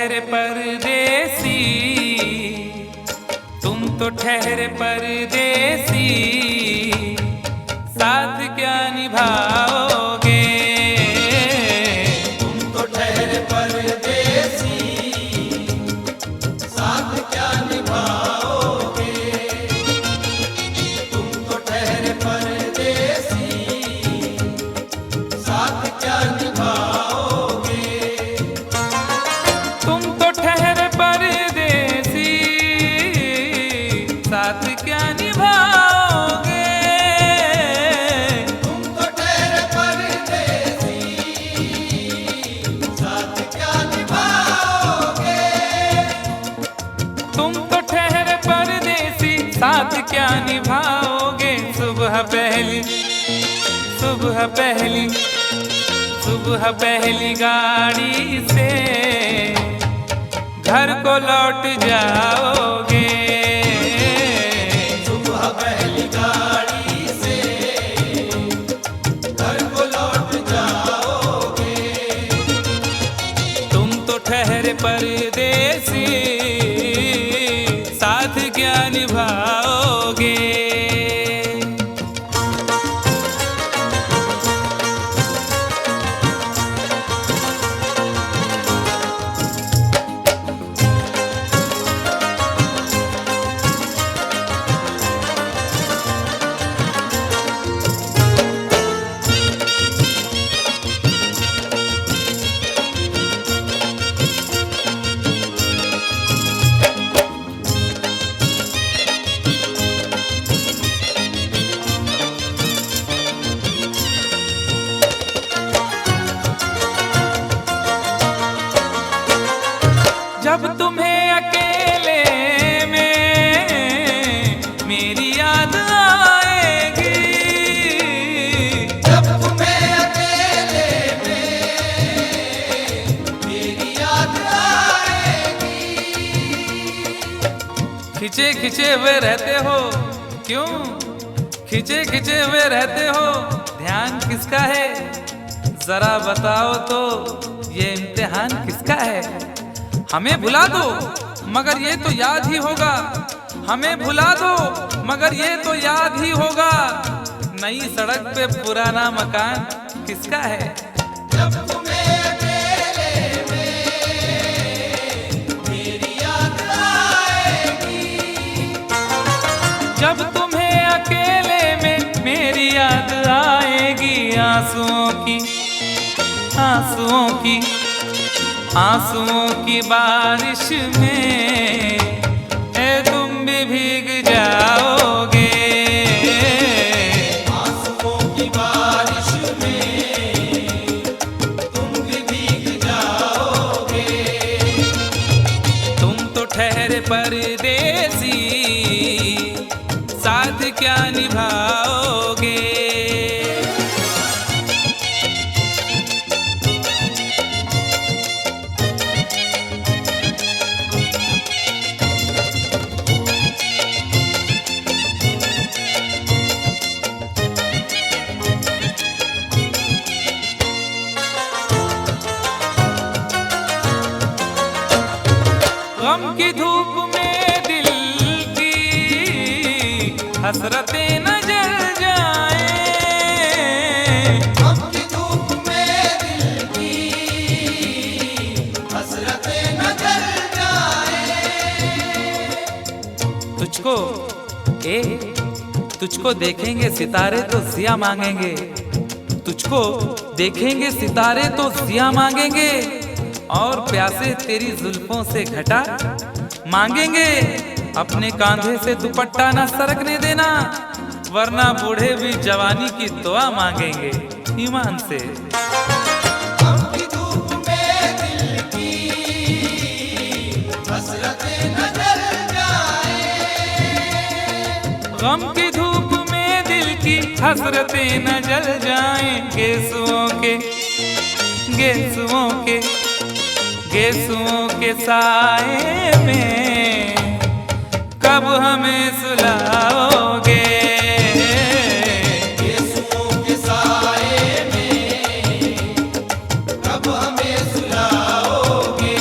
ठहरे परदेसी, तुम तो ठहरे परदेसी, साथ क्या निभाओगे? तुम तो ठहरे परदेसी, साथ क्या निभाओगे? तुम तो ठहरे परदेसी, साथ क्या निभाओगे? तुम तो ठहरे परदेसी, साथ क्या निभाओगे? तुम तो ठहरे परदेसी, साथ क्या निभाओगे? तुम तो ठहरे परदेसी, साथ क्या निभाओगे? सुबह पहली, सुबह पहली, सुबह पहली गाड़ी से घर को लौट जाओगे। सुबह पहली गाड़ी से घर को लौट जाओगे। तुम तो ठहरे परदेसी, साथ क्या निभाओगे? जब तुम्हें अकेले में मेरी याद आएगी, जब तुम्हें अकेले में मेरी याद आएगी। खिंचे खिंचे हुए रहते हो क्यों? खिंचे खिंचे हुए रहते हो, ध्यान किसका है? जरा बताओ तो, ये इम्तिहान किसका है? हमें भुला दो मगर ये तो याद ही होगा, हमें भुला दो मगर ये तो याद ही होगा। नई सड़क पे पुराना मकान किसका है? जब तुम्हें अकेले में मेरी याद आएगी। जब तुम्हें अकेले में मेरी याद आएगी, आंसुओं की, आंसुओं की, आंसुओं की बारिश में तुम भी भीग जाओगे। आंसुओं की बारिश में तुम भी भीग जाओगे। तुम तो ठहरे परदेसी, साथ क्या निभाओगे? गम की धूप में दिल की हसरतें न जल जाए। गम की धूप में दिल की हसरतें न जल जाए। तुझको तुझको देखेंगे सितारे तो जिया मांगेंगे, तुझको देखेंगे सितारे तो जिया मांगेंगे, और प्यासे तेरी जुल्फों से घटा मांगेंगे। अपने कांधे से दुपट्टा ना सरकने देना, वरना बूढ़े भी जवानी की दुआ मांगेंगे ईमान से। गम की धूप में दिल की हसरतें न जल जाए। गम की धूप में दिल की हसरतें न जल जाएं। गेसुओं के, गेसुओं के, गेसुओं के साए में कब हमें सुलाओगे? गेसुओं के साए में कब हमें सुलाओगे?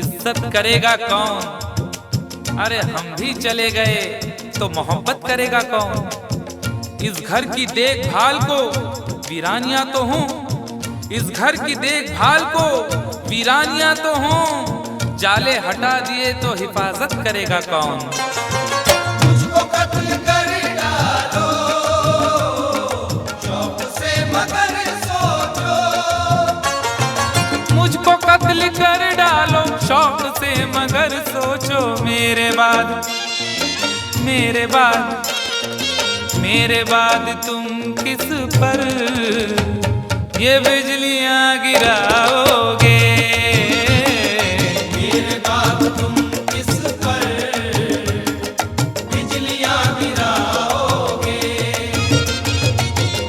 इज्जत करेगा कौन? अरे हम भी चले गए तो मोहब्बत करेगा कौन? इस घर की देखभाल को वीरानियां तो हूँ, इस घर की देखभाल को वीरानियां तो हूँ, जाले हटा दिए तो हिफाजत करेगा कौन? मुझको कत्ल कर डालो शौक से मगर सोचो, मुझको कत्ल कर डालो शौक से मगर सोचो, मेरे बाद मेरे बाद मेरे बाद तुम किस पर ये बिजलियां गिराओगे? मेरे बाद तुम किस पर बिजलियां गिराओगे?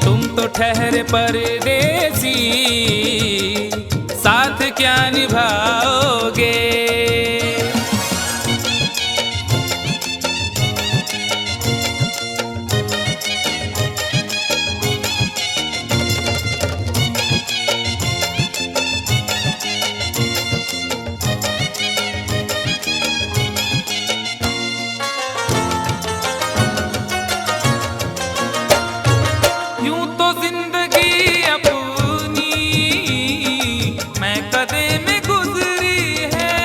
तुम तो ठहरे परदेसी, साथ क्या निभाओगे? यूं तो जिंदगी अपनी मैं कदे में गुजरी है,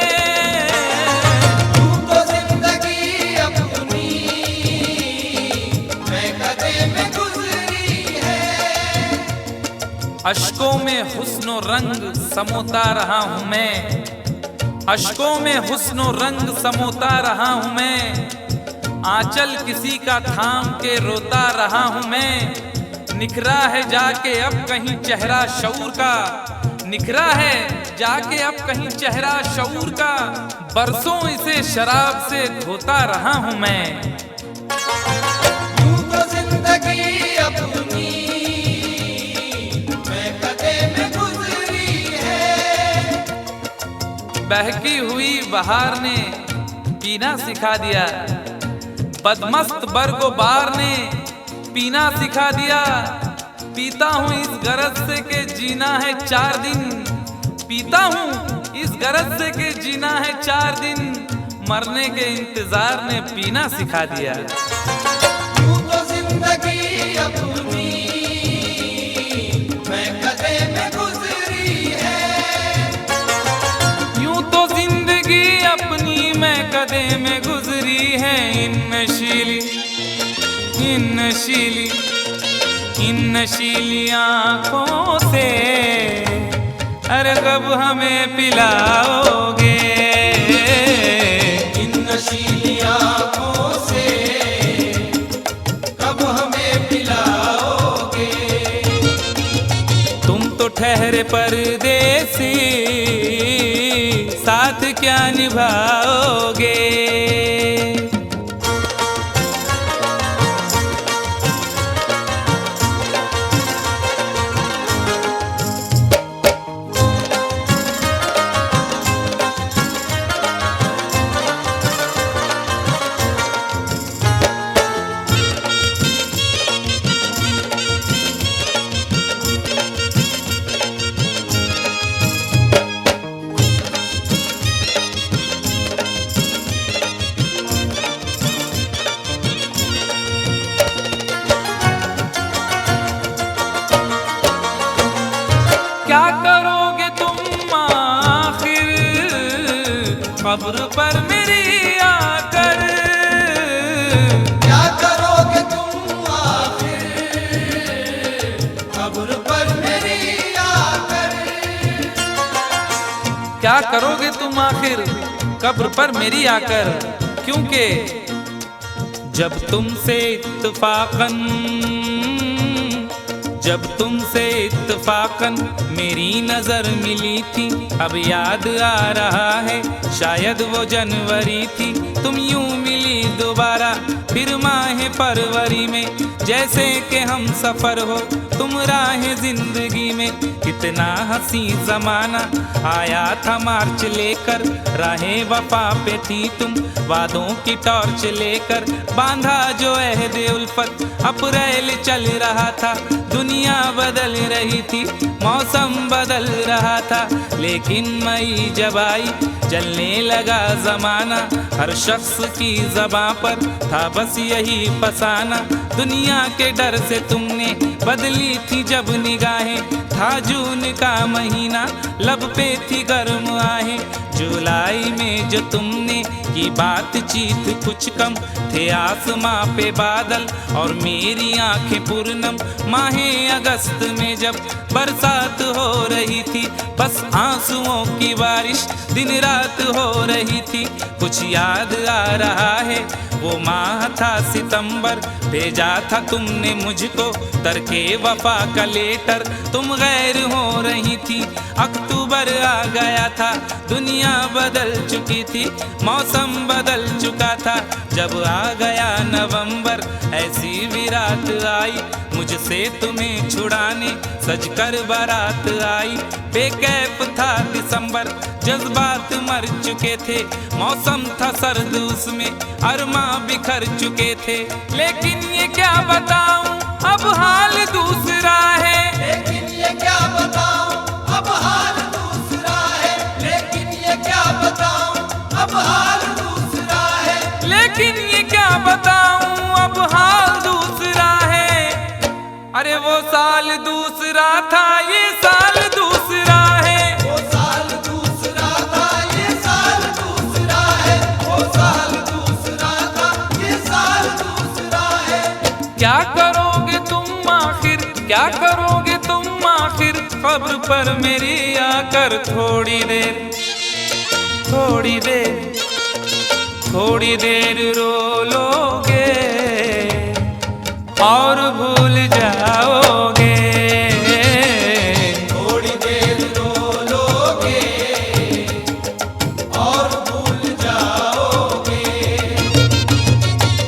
यूं तो जिंदगी अपनी मैं कदे में गुजरी है। अश्कों में हुस्नो रंग समोता रहा हूँ मैं, अश्कों में हुस्नो रंग समोता रहा हूँ मैं, आंचल किसी का थाम के रोता रहा हूँ मैं। निखरा है जाके अब कहीं चेहरा शऊर का, निखरा है जाके अब कहीं चेहरा शऊर का, बरसों इसे शराब से धोता रहा हूँ मैं। यूं तो जिंदगी अपनी मैं कदे में गुजरी है। बहकी हुई बहार ने पीना सिखा दिया, बदमस्त बरगोबार ने पीना सिखा दिया। पीता हूँ इस गरज से के जीना है 4 दिन, पीता हूँ इस गरज से के जीना है 4 दिन, मरने के इंतजार ने पीना सिखा दिया। यूं तो जिंदगी अपनी मैं कदे में गुजरी है। यूं तो जिंदगी अपनी मैं कदे में गुजरी है। इन नशीली आँखों से अरे कब हमें पिलाओगे? इन नशीली आँखों से कब हमें पिलाओगे? तुम तो ठहरे परदेसी, साथ क्या निभाओगे? क्या करोगे तुम आखिर कब्र पर मेरी आकर? क्या करोगे तुम आखिर कब्र पर मेरी आकर? क्या करोगे तुम आखिर कब्र पर मेरी आकर? क्योंकि जब तुमसे इत्तफाकन मेरी नजर मिली थी, अब याद आ रहा है शायद वो जनवरी थी। तुम यूं मिली दोबारा फिर माह फरवरी में, जैसे कि हम सफर हो तुम राह जिंदगी में। कितना हंसी जमाना आया था मार्च लेकर, राहे वफा पे थी तुम वादों की टॉर्च लेकर। बांधा जो अहद उल्फत अप्रैल चल रहा था, दुनिया बदल रही थी मौसम बदल रहा था। लेकिन मई जब आई चलने लगा जमाना, हर शख्स की ज़बां पर था बस यही फसाना। दुनिया के डर से तुमने बदली थी जब निगाहें, था जून का महीना लब पे थी गर्म आहें। जुलाई में जो तुमने की बातचीत कुछ कम थे आसमां पे बादल और मेरी आंखें पूर्णम। माहे अगस्त में जब बरसात हो रही थी, बस आंसुओं की बारिश दिन रात हो रही थी। कुछ याद आ रहा है वो माह था सितंबर, भेजा था तुमने मुझको तरके वफा का लेटर। तुम गैर हो रही थी, अक्टूबर आ गया था, दुनिया बदल चुकी थी, मौसम बदल चुका था। जब आ गया नवंबर ऐसी भी रात आई, मुझसे तुम्हें छुड़ाने सजकर बारात आई। बेकैफ था दिसंबर, जज्बात मर चुके थे, मौसम था सर्द उसमें अरमा बिखर चुके थे। लेकिन ये क्या बताऊं अब हाल दूसरा है, लेकिन ये क्या बताऊं अब हाल दूसरा है, लेकिन ये क्या बताऊं अब हाल दूसरा है, लेकिन ये क्या बताऊं अब हाल दूसरा है। अरे वो साल दूसरा था ये साल दूसरा है, वो साल दूसरा था ये साल दूसरा है, वो साल दूसरा था ये साल दूसरा है। क्या करोगे तुम आखिर, क्या करोगे तुम आखिर, खबर पर मेरी आकर थोड़ी देर, थोड़ी देर, थोड़ी देर रो लोगे और भूल जाओगे। थोड़ी देर रो लोगे और भूल जाओगे,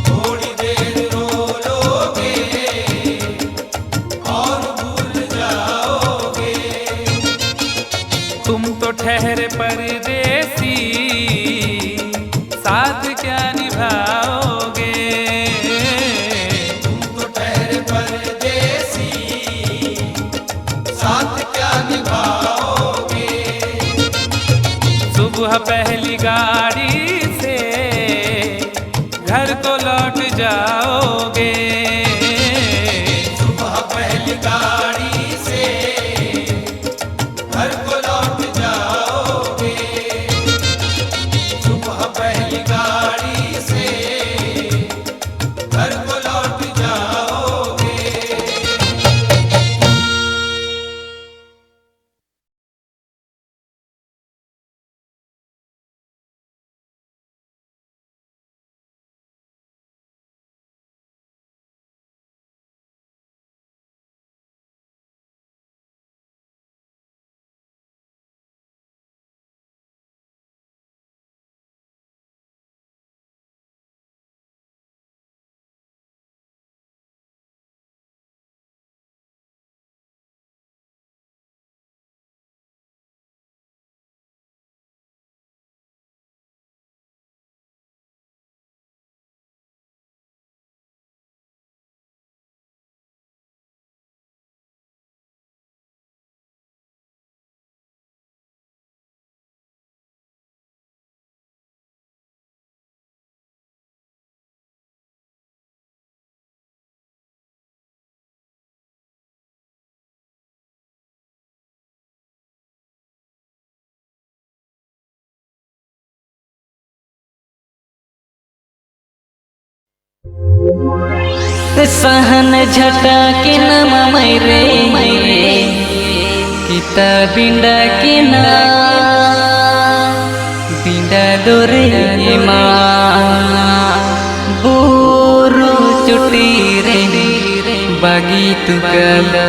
थोड़ी देर रो लोगे और भूल जाओगे। तुम तो ठहरे परदेसी, साथ क्या निभाओगे। तुम तो ठहरे परदेसी, साथ क्या निभाओगे। सुबह पहली गाड़ी से घर को लौट जाओगे, सुबह पहली गाड़ी से घर को लौट जाओगे, सुबह पहली गाड़ी से घर को लौट जाओगे। सहन झटा के नम मैरे किता बिंडा के ना बिंडा दोरे मा बुरु चुटी रे बागी तुकला